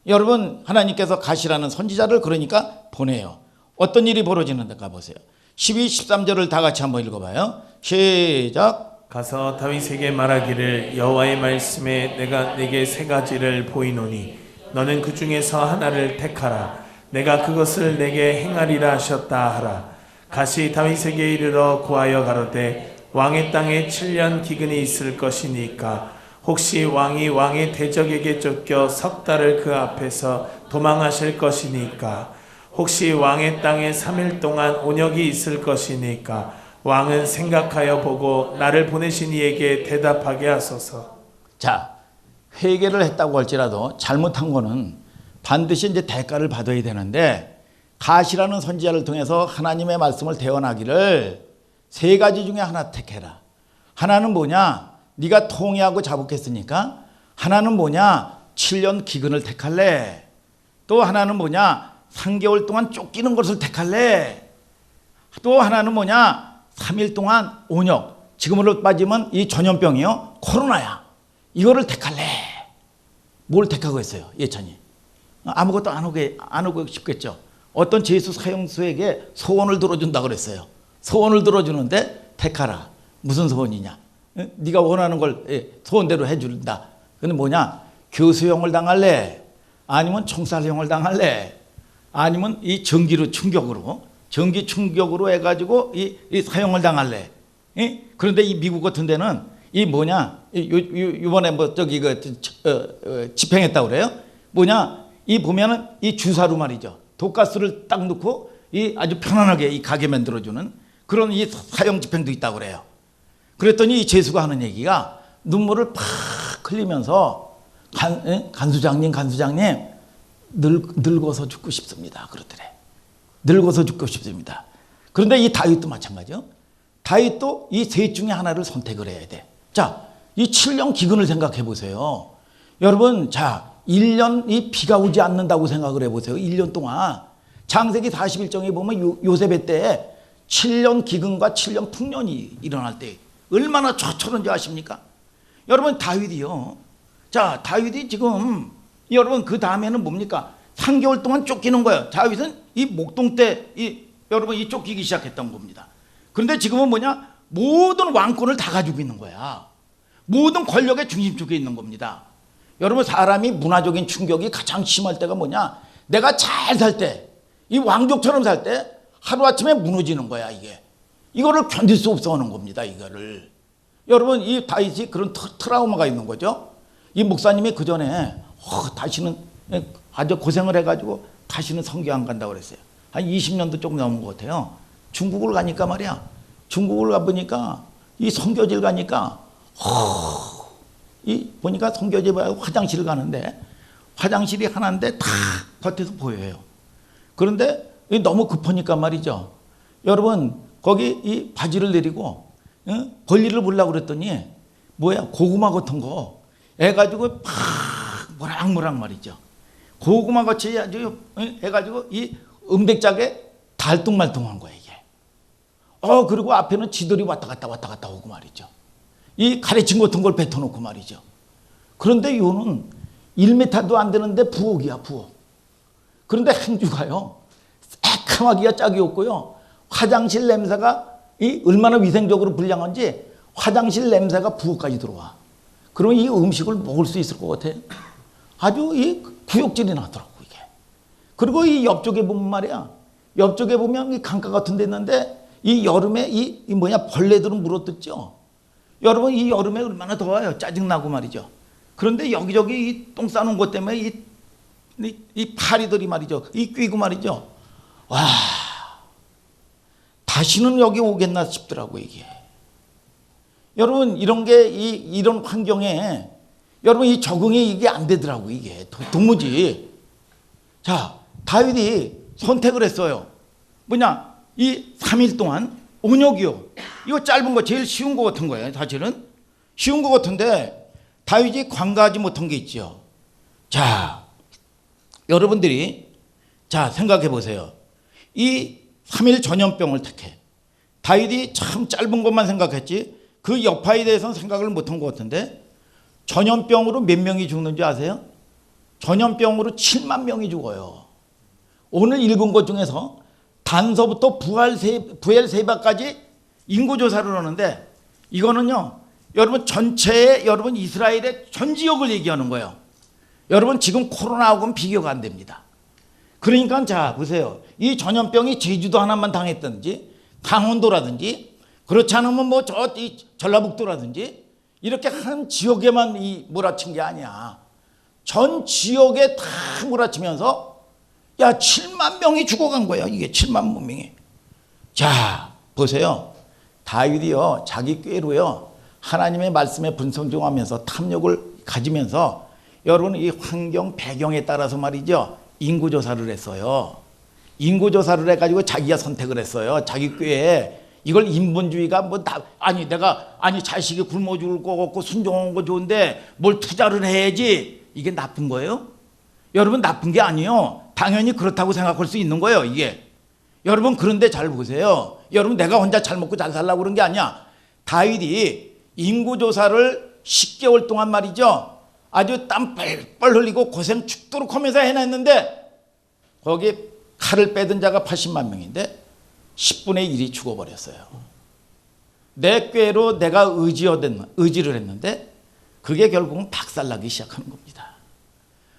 여러분 하나님께서 갓이라는 선지자를 그러니까 보내요. 어떤 일이 벌어지는가 보세요. 12, 13절을 다 같이 한번 읽어봐요. 시작. 가서 다윗에게 말하기를 여호와의 말씀에 내가 네게 세 가지를 보이노니 너는 그 중에서 하나를 택하라. 내가 그것을 내게 행하리라 하셨다 하라. 갓이 다윗에게 이르러 고하여 가로되 왕의 땅에 7년 기근이 있을 것이니까 혹시 왕이 왕의 대적에게 쫓겨 석 달을 그 앞에서 도망하실 것이니까 혹시 왕의 땅에 3일 동안 온역이 있을 것이니까 왕은 생각하여 보고 나를 보내신 이에게 대답하게 하소서. 자, 회개를 했다고 할지라도 잘못한 거는 반드시 이제 대가를 받아야 되는데 갓이라는 선지자를 통해서 하나님의 말씀을 대언하기를 세 가지 중에 하나 택해라. 하나는 뭐냐? 네가 통회하고 자복했으니까. 하나는 뭐냐? 7년 기근을 택할래. 또 하나는 뭐냐? 3개월 동안 쫓기는 것을 택할래. 또 하나는 뭐냐? 3일 동안 온역, 지금으로 빠지면 이 전염병이요 코로나야. 이거를 택할래. 뭘 택하고 있어요 예찬이? 아무것도 안 오고 싶겠죠. 어떤 제수 사형수에게 소원을 들어준다 그랬어요. 소원을 들어주는데 택하라. 무슨 소원이냐? 네가 원하는 걸 소원대로 해준다. 근데 뭐냐? 교수형을 당할래? 아니면 총살형을 당할래? 아니면 이 전기 충격으로 해가지고 이 사형을 당할래? 그런데 이 미국 같은 데는 이 뭐냐? 이번에 뭐 저기 집행했다고 그래요? 뭐냐? 이 보면은 이 주사로 말이죠. 독가스를 딱 넣고 이 아주 편안하게 이 가게 만들어주는 그런 이 사형 집행도 있다고 그래요. 그랬더니 이 재수가 하는 얘기가 눈물을 팍 흘리면서 간수장님 늙어서 죽고 싶습니다. 그러더래. 늙어서 죽고 싶습니다. 그런데 이 다윗도 마찬가지요. 다윗도 이 셋 중에 하나를 선택을 해야 돼. 자, 이 7년 기근을 생각해 보세요. 여러분, 자, 1년 이 비가 오지 않는다고 생각을 해 보세요. 1년 동안. 창세기 41장에 보면 요셉의 때에 7년 기근과 7년 풍년이 일어날 때 얼마나 처처런지 아십니까? 여러분, 다윗이요. 자, 다윗이 지금 여러분 그 다음에는 뭡니까? 3개월 동안 쫓기는 거예요. 다윗은 이 목동 때 여러분 이 쫓기기 시작했던 겁니다. 그런데 지금은 뭐냐? 모든 왕권을 다 가지고 있는 거야. 모든 권력의 중심 쪽에 있는 겁니다. 여러분 사람이 문화적인 충격이 가장 심할 때가 뭐냐? 내가 잘 살 때, 이 왕족처럼 살 때 하루아침에 무너지는 거야 이게. 이거를 견딜 수 없어 하는 겁니다 이거를. 여러분 이 다윗이 그런 트라우마가 있는 거죠. 이 목사님이 그 전에 다시는 아주 고생을 해가지고 다시는 선교 안 간다고 그랬어요. 한 20년도 조금 넘은 것 같아요. 중국을 가니까 말이야. 중국을 가보니까 이 선교지를 가니까 이 보니까 선교지 화장실을 가는데 화장실이 하나인데 다 겉에서 보여요. 그런데 너무 급하니까 말이죠. 여러분 거기 이 바지를 내리고 권리를 보려고 그랬더니 뭐야 고구마 같은 거 해가지고 팍 모락모락 말이죠. 고구마 같이 아주 해가지고 이 은백짝에 달뚱말뚱한 거야 이게. 그리고 앞에는 지들이 왔다 갔다 오고 말이죠. 이 가래침 같은 걸 뱉어놓고 말이죠. 그런데 요는 1m도 안 되는데 부엌이야, 부엌. 그런데 행주가요, 새카마기가 짝이 없고요. 화장실 냄새가 얼마나 위생적으로 불량한지 화장실 냄새가 부엌까지 들어와. 그러면 이 음식을 먹을 수 있을 것 같아요. 아주 이 구역질이 나더라고, 이게. 그리고 이 옆쪽에 보면 말이야, 옆쪽에 보면 이 강가 같은 데 있는데 이 여름에 이 벌레들은 물어뜯죠. 여러분, 이 여름에 얼마나 더워요. 짜증나고 말이죠. 그런데 여기저기 이 똥 싸놓은 것 때문에 이 파리들이 말이죠, 이 끼고 말이죠. 와, 다시는 여기 오겠나 싶더라고, 이게. 여러분, 이런 게 이런 환경에 여러분 이 적응이 이게 안 되더라고, 이게 도무지. 자, 다윗이 선택을 했어요. 뭐냐, 이 3일 동안 온역이요. 이거 짧은 거 제일 쉬운 거 같은 거예요. 사실은 쉬운 거 같은데 다윗이 관가하지 못한 게 있죠. 자, 여러분들이 자 생각해 보세요. 이 3일 전염병을 택해. 다윗이 참 짧은 것만 생각했지 그 여파에 대해서는 생각을 못한 것 같은데, 전염병으로 몇 명이 죽는지 아세요? 전염병으로 7만 명이 죽어요. 오늘 읽은 것 중에서 단서부터 부엘세바까지 인구조사를 하는데, 이거는요 여러분 전체의 여러분 이스라엘의 전 지역을 얘기하는 거예요. 여러분 지금 코로나하고는 비교가 안 됩니다. 그러니까 자 보세요. 이 전염병이 제주도 하나만 당했든지 강원도라든지 그렇지 않으면 뭐 전라북도라든지 이렇게 한 지역에만 이 몰아친 게 아니야. 전 지역에 다 몰아치면서 야 7만 명이 죽어간 거야. 이게 7만 명이. 자 보세요. 다윗이요 자기 꾀로요 하나님의 말씀에 분성종하면서 탐욕을 가지면서 여러분 이 환경 배경에 따라서 말이죠 인구조사를 했어요. 인구조사를 해가지고 자기가 선택을 했어요. 자기 꾀에. 이걸 인본주의가 뭐 아니 자식이 굶어 죽을 거 없고 순종한 거 좋은데 뭘 투자를 해야지 이게 나쁜 거예요? 여러분 나쁜 게 아니에요. 당연히 그렇다고 생각할 수 있는 거예요. 이게 여러분 그런데 잘 보세요. 여러분 내가 혼자 잘 먹고 잘 살라고 그런 게 아니야. 다윗이 인구조사를 10개월 동안 말이죠 아주 땀 뻘뻘 흘리고 고생 죽도록 하면서 해냈는데 거기 칼을 빼든 자가 80만 명인데 10분의 1이 죽어버렸어요. 내 꾀로 내가 의지를 했는데 그게 결국은 박살나기 시작하는 겁니다.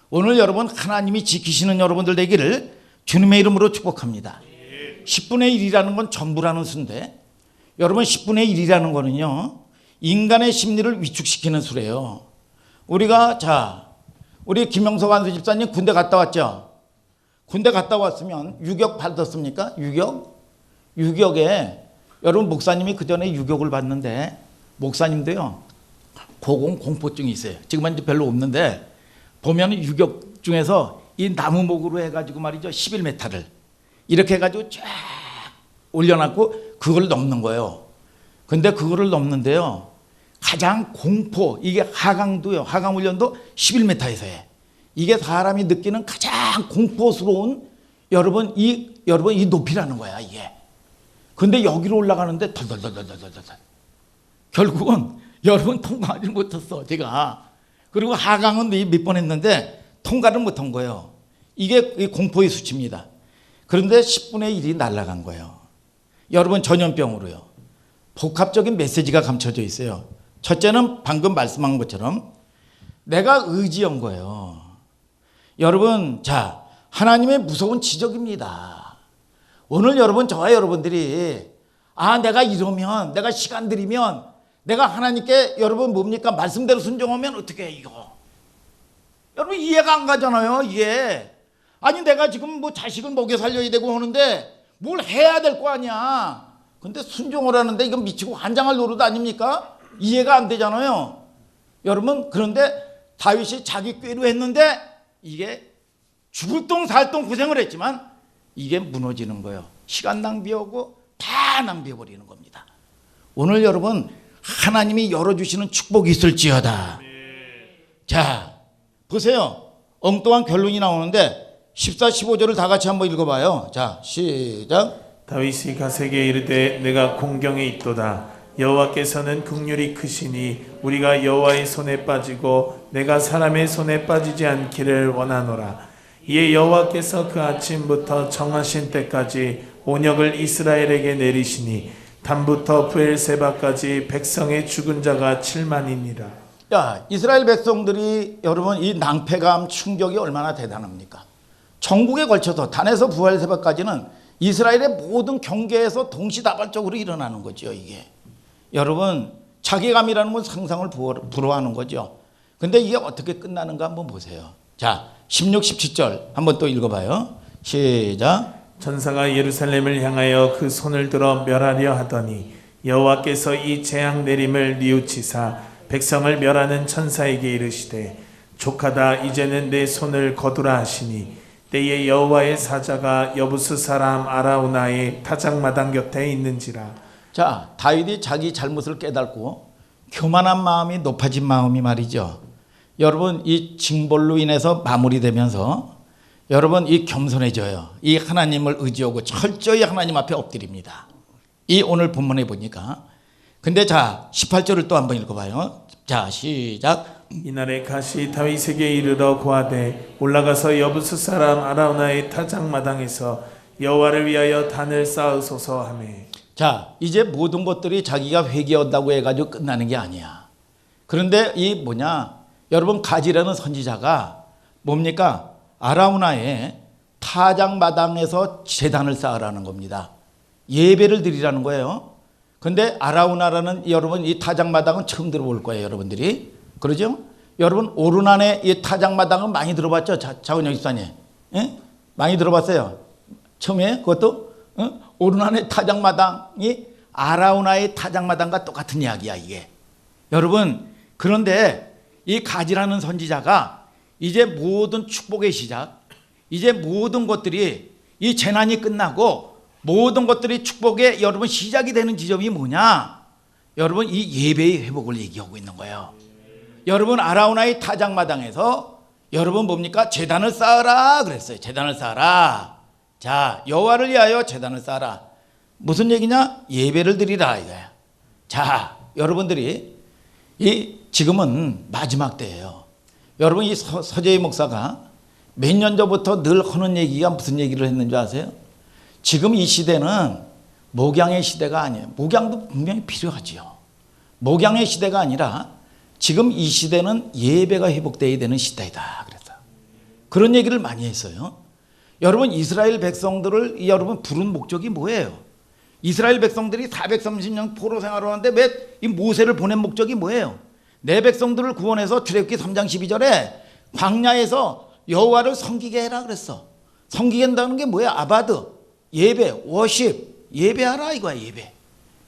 오늘 여러분 하나님이 지키시는 여러분들 되기를 주님의 이름으로 축복합니다. 10분의 1이라는 건 전부라는 수인데 여러분 10분의 1이라는 거는요 인간의 심리를 위축시키는 수래요. 우리 김영석 안수 집사님 군대 갔다 왔죠? 군대 갔다 왔으면 유격 받았습니까? 유격에 여러분 목사님이 그 전에 유격을 받는데 목사님도요 공포증이 있어요. 지금은 이제 별로 없는데 보면 유격 중에서 이 나무목으로 해가지고 말이죠 11m를 이렇게 해가지고 쫙 올려놨고 그걸 넘는 거예요. 근데 그거를 넘는데요 가장 이게 하강도요 하강훈련도 11m에서 해. 이게 사람이 느끼는 가장 공포스러운 여러분 이 높이라는 거야 이게. 근데 여기로 올라가는데 덜덜덜덜덜덜 결국은 여러분 통과하지 못했어 제가. 그리고 하강은 몇 번 했는데 통과를 못한 거예요. 이게 공포의 수치입니다. 그런데 10분의 1이 날아간 거예요. 여러분 전염병으로요. 복합적인 메시지가 감춰져 있어요. 첫째는 방금 말씀한 것처럼 내가 의지한 거예요. 여러분 자 하나님의 무서운 지적입니다. 오늘 여러분 저와 여러분들이 내가 이러면 내가 시간 들이면 내가 하나님께 여러분 뭡니까 말씀대로 순종하면 어떻게 해 이거. 여러분 이해가 안 가잖아요 이게. 아니 내가 지금 뭐 자식을 먹여 살려야 되고 하는데 뭘 해야 될 거 아니야. 근데 순종을 하는데 이건 미치고 환장할 노릇 아닙니까? 이해가 안 되잖아요. 여러분 그런데 다윗이 자기 꾀로 했는데 이게 죽을 똥 살 똥 고생을 했지만 이게 무너지는 거예요. 시간 낭비하고 다 낭비해버리는 겁니다. 오늘 여러분 하나님이 열어주시는 축복이 있을지어다. 자 보세요. 엉뚱한 결론이 나오는데 14, 15절을 다 같이 한번 읽어봐요. 자 시작. 다윗이 가세게 이르되 내가 공경에 있도다. 여호와께서는 긍휼이 크시니 우리가 여호와의 손에 빠지고 내가 사람의 손에 빠지지 않기를 원하노라. 이에 여호와께서 그 아침부터 정하신 때까지 온역을 이스라엘에게 내리시니 단부터 브엘세바까지 백성의 죽은 자가 7만이니라. 야, 이스라엘 백성들이 여러분 이 낭패감 충격이 얼마나 대단합니까? 전국에 걸쳐서 단에서 브엘세바까지는 이스라엘의 모든 경계에서 동시다발적으로 일어나는 거죠. 이게 여러분 자괴감이라는 건 상상을 불허하는 거죠. 근데 이게 어떻게 끝나는가 한번 보세요. 자, 16, 17절 한번 또 읽어봐요. 시작. 천사가 예루살렘을 향하여 그 손을 들어 멸하려 하더니 여호와께서 이 재앙 내림을 뉘우치사 백성을 멸하는 천사에게 이르시되 족하다 이제는 내 손을 거두라 하시니 때에 여호와의 사자가 여부스 사람 아라우나의 타작마당 곁에 있는지라. 자, 다윗이 자기 잘못을 깨닫고 교만한 마음이 높아진 마음이 말이죠. 여러분 이 징벌로 인해서 마무리되면서 여러분 이 겸손해져요. 이 하나님을 의지하고 철저히 하나님 앞에 엎드립니다. 이 오늘 본문에 보니까. 근데 자 18절을 또 한번 읽어봐요. 자 시작. 이날에 가시 다윗에게 이르러 고하되 올라가서 여부스 사람 아라우나의 타작마당에서 여호와를 위하여 단을 쌓으소서 하매. 자 이제 모든 것들이 자기가 회개한다고 해가지고 끝나는 게 아니야. 그런데 이 뭐냐 여러분 가지라는 선지자가 뭡니까? 아라우나의 타작마당에서 제단을 쌓으라는 겁니다. 예배를 드리라는 거예요. 근데 아라우나라는 여러분 이 타작마당은 처음 들어볼 거예요. 여러분들이. 그러죠? 여러분 오르난의 이 타작마당은 많이 들어봤죠? 자원영 집사님. 예? 많이 들어봤어요. 처음에 그것도 오르난의 타작마당이 아라우나의 타작마당과 똑같은 이야기야 이게. 여러분 그런데 이 가지라는 선지자가 이제 모든 축복의 시작, 이제 모든 것들이 이 재난이 끝나고 모든 것들이 축복의 여러분 시작이 되는 지점이 뭐냐? 여러분 이 예배의 회복을 얘기하고 있는 거예요. 여러분 아라우나의 타작마당에서 여러분 뭡니까? 제단을 쌓으라 그랬어요. 제단을 쌓으라. 자 여호와를 위하여 제단을 쌓으라. 무슨 얘기냐? 예배를 드리라 이거야. 자 여러분들이 이 지금은 마지막 때예요. 여러분 이 서재희 목사가 몇 년 전부터 늘 하는 얘기가 무슨 얘기를 했는지 아세요? 지금 이 시대는 목양의 시대가 아니에요. 목양도 분명히 필요하지요. 목양의 시대가 아니라 지금 이 시대는 예배가 회복되어야 되는 시대이다. 그래서 그런 얘기를 많이 했어요. 여러분 이스라엘 백성들을 여러분 부른 목적이 뭐예요? 이스라엘 백성들이 430년 포로 생활을 하는데 왜 이 모세를 보낸 목적이 뭐예요? 내 백성들을 구원해서 출애굽기 3장 12절에 광야에서 여호와를 섬기게 해라 그랬어. 섬기게 한다는 게 뭐야? 아바드, 예배, 워십, 예배하라 이거야 예배.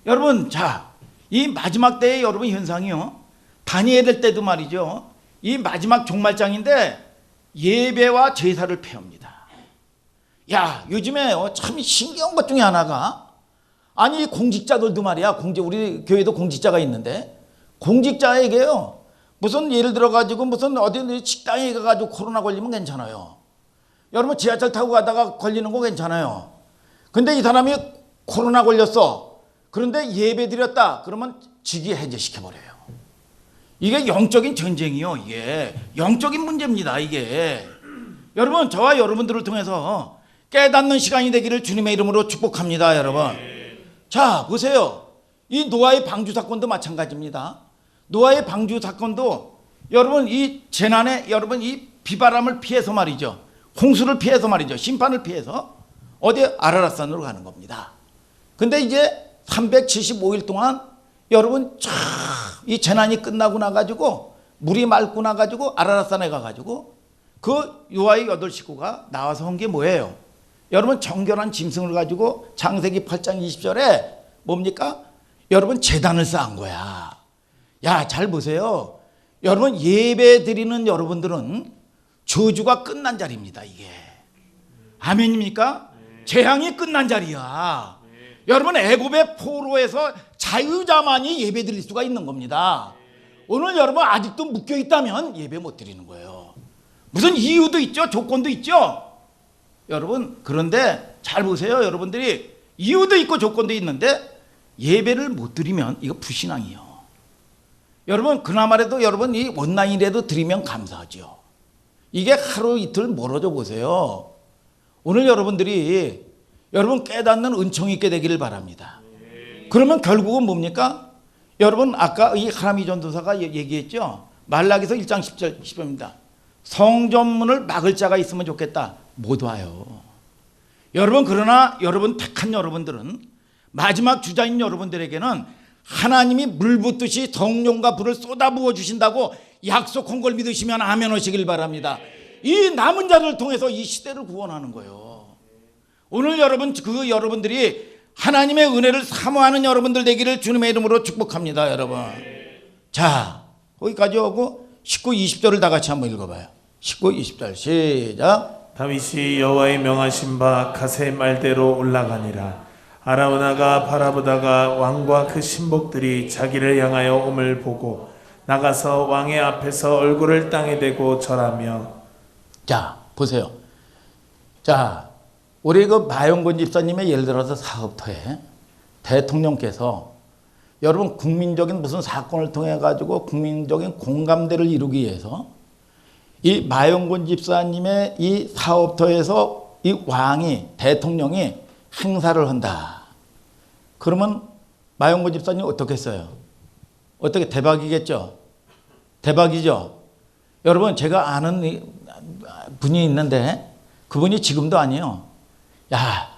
여러분 자, 이 마지막 때의 여러분 현상이요. 다니엘 때도 말이죠. 이 마지막 종말장인데 예배와 제사를 폐합니다. 야 요즘에 참 신기한 것 중에 하나가 아니 공직자들도 말이야. 우리 교회도 공직자가 있는데 공직자에게요. 무슨 예를 들어 가지고 무슨 어디 식당에 가가지고 코로나 걸리면 괜찮아요. 여러분 지하철 타고 가다가 걸리는 거 괜찮아요. 근데 이 사람이 코로나 걸렸어. 그런데 예배 드렸다. 그러면 직위 해제시켜 버려요. 이게 영적인 전쟁이요. 이게 영적인 문제입니다. 이게 여러분 저와 여러분들을 통해서 깨닫는 시간이 되기를 주님의 이름으로 축복합니다. 여러분 자 보세요. 이 노아의 방주 사건도 마찬가지입니다. 노아의 방주 사건도 여러분 이 재난에 여러분 이 비바람을 피해서 말이죠. 홍수를 피해서 말이죠. 심판을 피해서 어디 아라랏산으로 가는 겁니다. 근데 이제 375일 동안 여러분 이 재난이 끝나고 나가지고 물이 맑고 나가지고 아라랏산에 가가지고 그 노아의 8 식구가 나와서 한 게 뭐예요? 여러분 정결한 짐승을 가지고 창세기 8장 20절에 뭡니까? 여러분 제단을 쌓은 거야. 야, 잘 보세요. 여러분 예배 드리는 여러분들은 저주가 끝난 자리입니다. 이게 아멘입니까? 재앙이 끝난 자리야. 여러분 애굽의 포로에서 자유자만이 예배 드릴 수가 있는 겁니다. 오늘 여러분 아직도 묶여 있다면 예배 못 드리는 거예요. 무슨 이유도 있죠. 조건도 있죠. 여러분 그런데 잘 보세요. 여러분들이 이유도 있고 조건도 있는데 예배를 못 드리면 이거 불신앙이요. 여러분 그나마라도 여러분 이 온라인이라도 드리면 감사하죠. 이게 하루 이틀 멀어져 보세요. 오늘 여러분들이 여러분 깨닫는 은총이 있게 되기를 바랍니다. 그러면 결국은 뭡니까? 여러분 아까 이 하나미 전도사가 얘기했죠. 말라기서 1장 10절입니다. 성전문을 막을 자가 있으면 좋겠다. 못 와요. 여러분 그러나 여러분 택한 여러분들은 마지막 주자인 여러분들에게는 하나님이 물 붓듯이 성령과 불을 쏟아부어 주신다고 약속한 걸 믿으시면 아멘 하시길 바랍니다. 이 남은 자를 통해서 이 시대를 구원하는 거예요. 오늘 여러분 그 여러분들이 하나님의 은혜를 사모하는 여러분들 되기를 주님의 이름으로 축복합니다. 여러분 자 거기까지 오고 19, 20절을 다 같이 한번 읽어봐요. 19, 20절 시작. 다윗이 여호와의 명하신 바 가세 말대로 올라가니라. 아라우나가 바라보다가 왕과 그 신복들이 자기를 향하여 옴을 보고 나가서 왕의 앞에서 얼굴을 땅에 대고 절하며. 자 보세요. 자 우리 그 마영곤 집사님의 예를 들어서 사업터에 대통령께서 여러분 국민적인 무슨 사건을 통해 가지고 국민적인 공감대를 이루기 위해서 이 마영곤 집사님의 이 사업터에서 이 왕이 대통령이 행사를 한다. 그러면 마영곤 집사님 어떻게 했어요? 어떻게 대박이겠죠? 대박이죠? 여러분 제가 아는 분이 있는데 그분이 지금도 아니에요. 야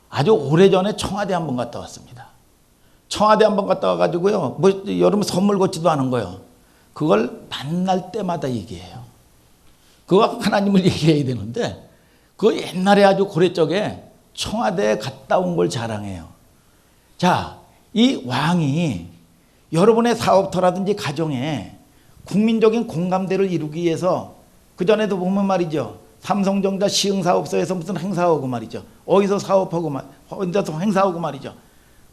아주 오래전에 청와대 한번 갔다 왔습니다. 청와대 한번 갔다 와가지고요. 뭐 여러분 선물 걷지도 않은 거예요. 그걸 만날 때마다 얘기해요. 그거 하나님을 얘기해야 되는데 그 옛날에 아주 고래적에 청와대에 갔다 온 걸 자랑해요. 자, 이 왕이 여러분의 사업터라든지 가정에 국민적인 공감대를 이루기 위해서 그전에도 보면 말이죠. 삼성전자 시흥사업소에서 무슨 행사하고 말이죠. 어디서 사업하고 어디서 행사하고 말이죠.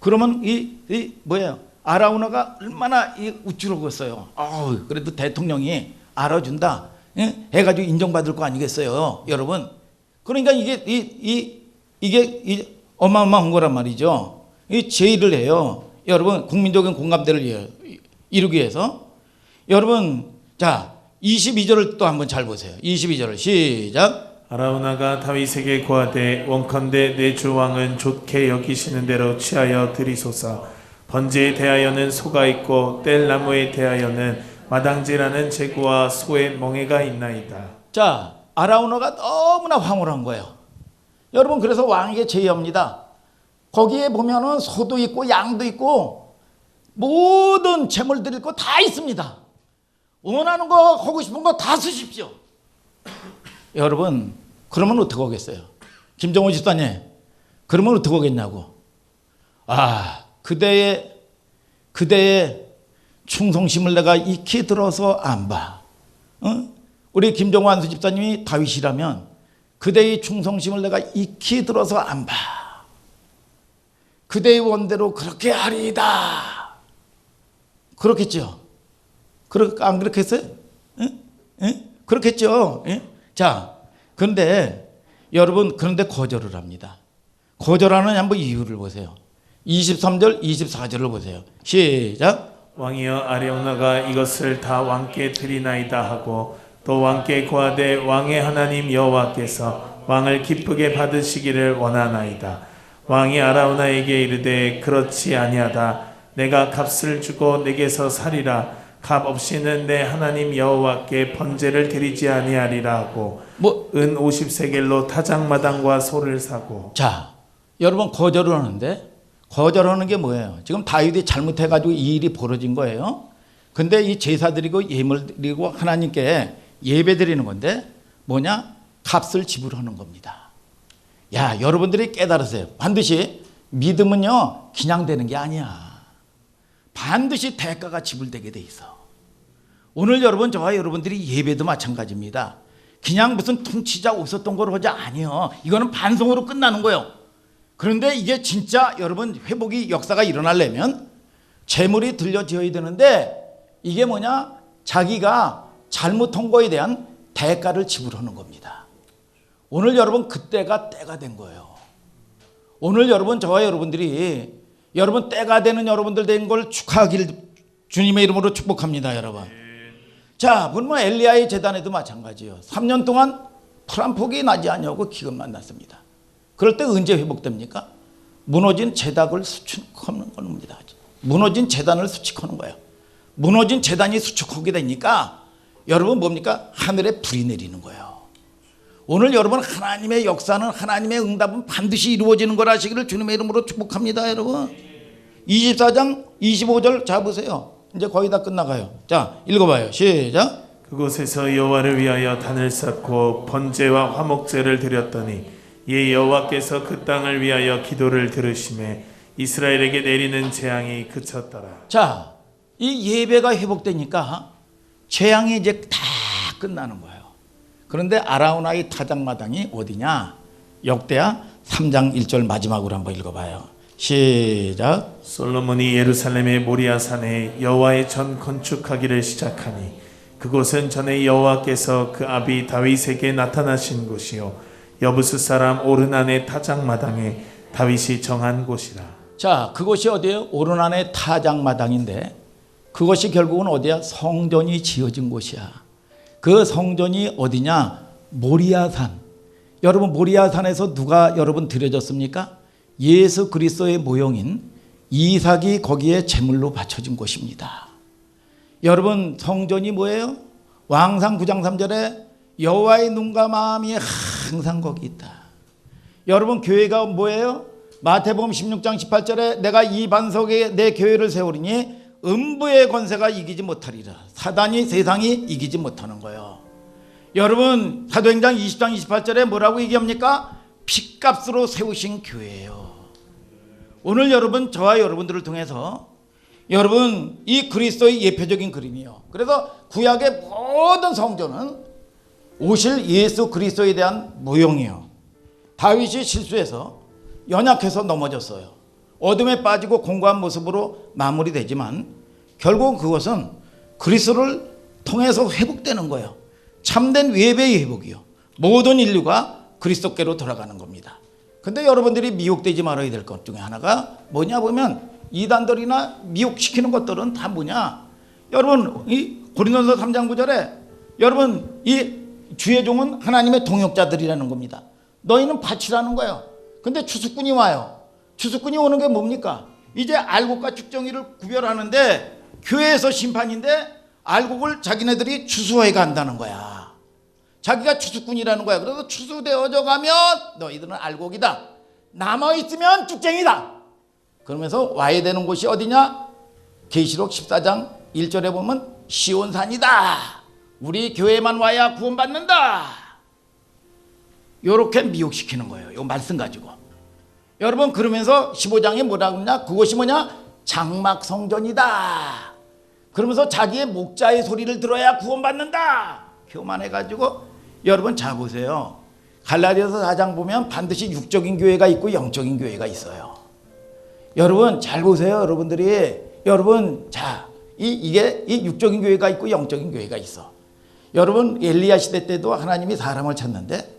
그러면 이 뭐예요? 아라우나가 얼마나 우쭐었어요. 그래도 대통령이 알아준다. 해가지고 인정받을 거 아니겠어요, 여러분? 그러니까 이게 어마어마한 거란 말이죠. 이 제의를 해요. 여러분 국민적인 공감대를 이루기 위해서. 여러분 자 22절을 또 한번 잘 보세요. 22절을 시작. 아라우나가 다윗에게 고하되 원컨대 내 주 왕은 좋게 여기시는 대로 취하여 드리소서. 번제에 대하여는 소가 있고 뗄나무에 대하여는 마당제라는 제구와 소의 멍에가 있나이다. 자 아라우나가 너무나 황홀한 거예요. 여러분 그래서 왕에게 제의합니다. 거기에 보면은 소도 있고 양도 있고 모든 재물 드릴 거 다 있습니다. 원하는 거 하고 싶은 거 다 쓰십시오. 여러분 그러면 어떻게 하겠어요? 김정은 집사님 그러면 어떻게 하겠냐고. 그대의 충성심을 내가 익히 들어서 안 봐. 우리 김정은 안수 집사님이 다윗이라면 그대의 충성심을 내가 익히 들어서 안 봐. 그대의 원대로 그렇게 하리이다. 그렇겠죠? 안 그렇겠어요? 그렇겠죠? 자, 그런데 여러분 그런데 거절을 합니다. 거절하는 한번 이유를 보세요. 23절, 24절을 보세요. 시작. 왕이여 아라우나가 이것을 다 왕께 드리나이다 하고 또 왕께 고하되 왕의 하나님 여호와께서 왕을 기쁘게 받으시기를 원하나이다. 왕이 아라우나에게 이르되 그렇지 아니하다. 내가 값을 주고 내게서 살이라. 값 없이는 내 하나님 여호와께 번제를 드리지 아니하리라 하고 은 50세겔로 타작마당과 소를 사고. 자, 여러분 거절을 하는데 거절하는 게 뭐예요? 지금 다윗이 잘못해가지고 이 일이 벌어진 거예요. 근데 이 제사 드리고 예물 드리고 하나님께 예배 드리는 건데 뭐냐? 값을 지불하는 겁니다. 야, 여러분들이 깨달으세요. 반드시 믿음은요 그냥 되는 게 아니야. 반드시 대가가 지불되게 돼 있어. 오늘 여러분 저와 여러분들이 예배도 마찬가지입니다. 그냥 무슨 통치자 없었던 거로 하자 아니요. 이거는 반송으로 끝나는 거예요. 그런데 이게 진짜 여러분 회복이 역사가 일어나려면 재물이 들려져야 되는데 이게 뭐냐? 자기가 잘못한 거에 대한 대가를 지불하는 겁니다. 오늘 여러분 그때가 때가 된 거예요. 오늘 여러분 저와 여러분들이 여러분 때가 되는 여러분들 된 걸 축하하길 주님의 이름으로 축복합니다, 여러분. 자, 분명 엘리야의 재단에도 마찬가지예요. 3년 동안 풀 한 폭이 나지 아니하고 기근만 났습니다. 그럴 때 언제 회복됩니까? 무너진 재단을 수축하는 겁니다. 무너진 재단을 수축하는 거예요. 무너진 재단이 수축하게 되니까 여러분 뭡니까? 하늘에 불이 내리는 거예요. 오늘 여러분 하나님의 역사는, 하나님의 응답은 반드시 이루어지는 걸 아시기를 주님의 이름으로 축복합니다, 여러분. 24장 25절 잡으세요. 이제 거의 다 끝나가요. 자, 읽어봐요. 시작. 그곳에서 여호와를 위하여 단을 쌓고 번제와 화목제를 드렸더니 이에 여호와께서 그 땅을 위하여 기도를 들으시매 이스라엘에게 내리는 재앙이 그쳤더라. 자, 이 예배가 회복되니까 재앙이 이제 다 끝나는 거예요. 그런데 아라우나의 타작마당이 어디냐? 역대하 3장 1절 마지막으로 한번 읽어봐요. 시작. 솔로몬이 예루살렘의 모리아산에 여호와의 전 건축하기를 시작하니 그곳은 전에 여호와께서 그 아비 다윗에게 나타나신 곳이요 여부스 사람 오르난의 타작마당에 다윗이 정한 곳이라. 자, 그곳이 어디예요? 오르난의 타작마당인데 그것이 결국은 어디야? 성전이 지어진 곳이야. 그 성전이 어디냐? 모리아산. 여러분 모리아산에서 누가 여러분 드려졌습니까? 예수 그리스도의 모형인 이삭이 거기에 제물로 바쳐진 곳입니다. 여러분 성전이 뭐예요? 왕상 9장 3절에 여호와의 눈과 마음이 항상 거기 있다. 여러분 교회가 뭐예요? 마태복음 16장 18절에 내가 이 반석에 내 교회를 세우리니 음부의 권세가 이기지 못하리라. 사단이 세상이 이기지 못하는 거예요. 여러분 사도행전 20장 28절에 뭐라고 얘기합니까? 핏값으로 세우신 교회예요. 오늘 여러분 저와 여러분들을 통해서 여러분 이 그리스도의 예표적인 그림이요. 그래서 구약의 모든 성전은 오실 예수 그리스도에 대한 모형이요. 다윗이 실수해서 연약해서 넘어졌어요. 어둠에 빠지고 공고한 모습으로 마무리되지만 결국 그것은 그리스도를 통해서 회복되는 거예요. 참된 예배의 회복이요. 모든 인류가 그리스도께로 돌아가는 겁니다. 근데 여러분들이 미혹되지 말아야 될 것 중에 하나가 뭐냐 보면 이단들이나 미혹시키는 것들은 다 뭐냐? 여러분 이 고린도서 3장 9절에 여러분 이 주의 종은 하나님의 동역자들이라는 겁니다. 너희는 밭이라는 거예요. 근데 추수꾼이 와요. 추수꾼이 오는 게 뭡니까? 이제 알곡과 측정이를 구별하는데 교회에서 심판인데 알곡을 자기네들이 추수해 간다는 거야. 자기가 추수꾼이라는 거야. 그래서 추수되어져 가면 너희들은 알곡이다. 남아있으면 쭉쟁이다. 그러면서 와야 되는 곳이 어디냐? 계시록 14장 1절에 보면 시온산이다. 우리 교회만 와야 구원받는다. 요렇게 미혹시키는 거예요. 요 말씀 가지고. 여러분 그러면서 15장에 뭐라고 했냐? 그것이 뭐냐? 장막성전이다. 그러면서 자기의 목자의 소리를 들어야 구원받는다. 교만해가지고 여러분 잘 보세요. 갈라디아서 4장 보면 반드시 육적인 교회가 있고 영적인 교회가 있어요. 여러분 잘 보세요. 여러분들이 여러분 자 이게 이 육적인 교회가 있고 영적인 교회가 있어. 여러분 엘리야 시대 때도 하나님이 사람을 찾는데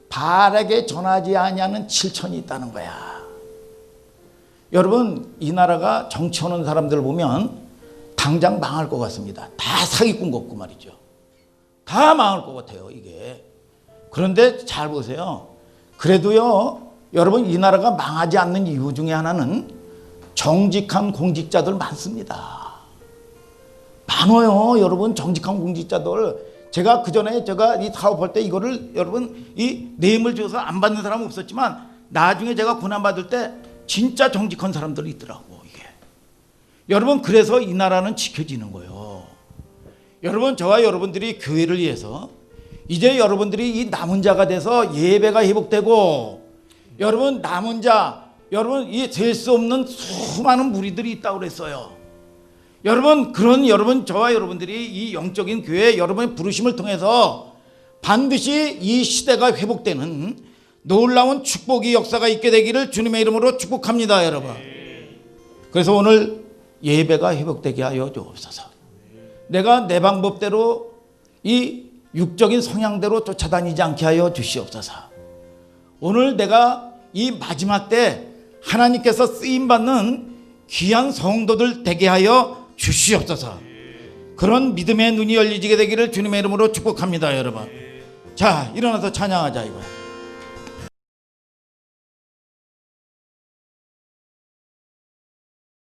바알에게 전하지 아니하는 7천이 있다는 거야. 여러분 이 나라가 정치하는 사람들 보면 당장 망할 것 같습니다. 다 사기꾼 같고 말이죠. 다 망할 것 같아요 이게. 그런데 잘 보세요. 그래도요 여러분 이 나라가 망하지 않는 이유 중에 하나는 정직한 공직자들 많습니다. 많아요 여러분 정직한 공직자들. 제가 그전에 제가 이 사업할 때 이거를 여러분 이 뇌물 줘서 안 받는 사람은 없었지만 나중에 제가 고난받을 때 진짜 정직한 사람들이 있더라고 이게. 여러분 그래서 이 나라는 지켜지는 거예요. 여러분 저와 여러분들이 교회를 위해서 이제 여러분들이 이 남은 자가 돼서 예배가 회복되고 여러분 남은 자 여러분 이 될 수 없는 수많은 무리들이 있다고 그랬어요. 여러분 그런 여러분 저와 여러분들이 이 영적인 교회 여러분의 부르심을 통해서 반드시 이 시대가 회복되는 놀라운 축복의 역사가 있게 되기를 주님의 이름으로 축복합니다 여러분. 그래서 오늘 예배가 회복되게 하여 주옵소서. 내가 내 방법대로 이 육적인 성향대로 쫓아다니지 않게 하여 주시옵소서. 오늘 내가 이 마지막 때 하나님께서 쓰임받는 귀한 성도들 되게 하여 주시옵소서. 그런 믿음의 눈이 열리게 되기를 주님의 이름으로 축복합니다. 여러분, 자 일어나서 찬양하자 이거야.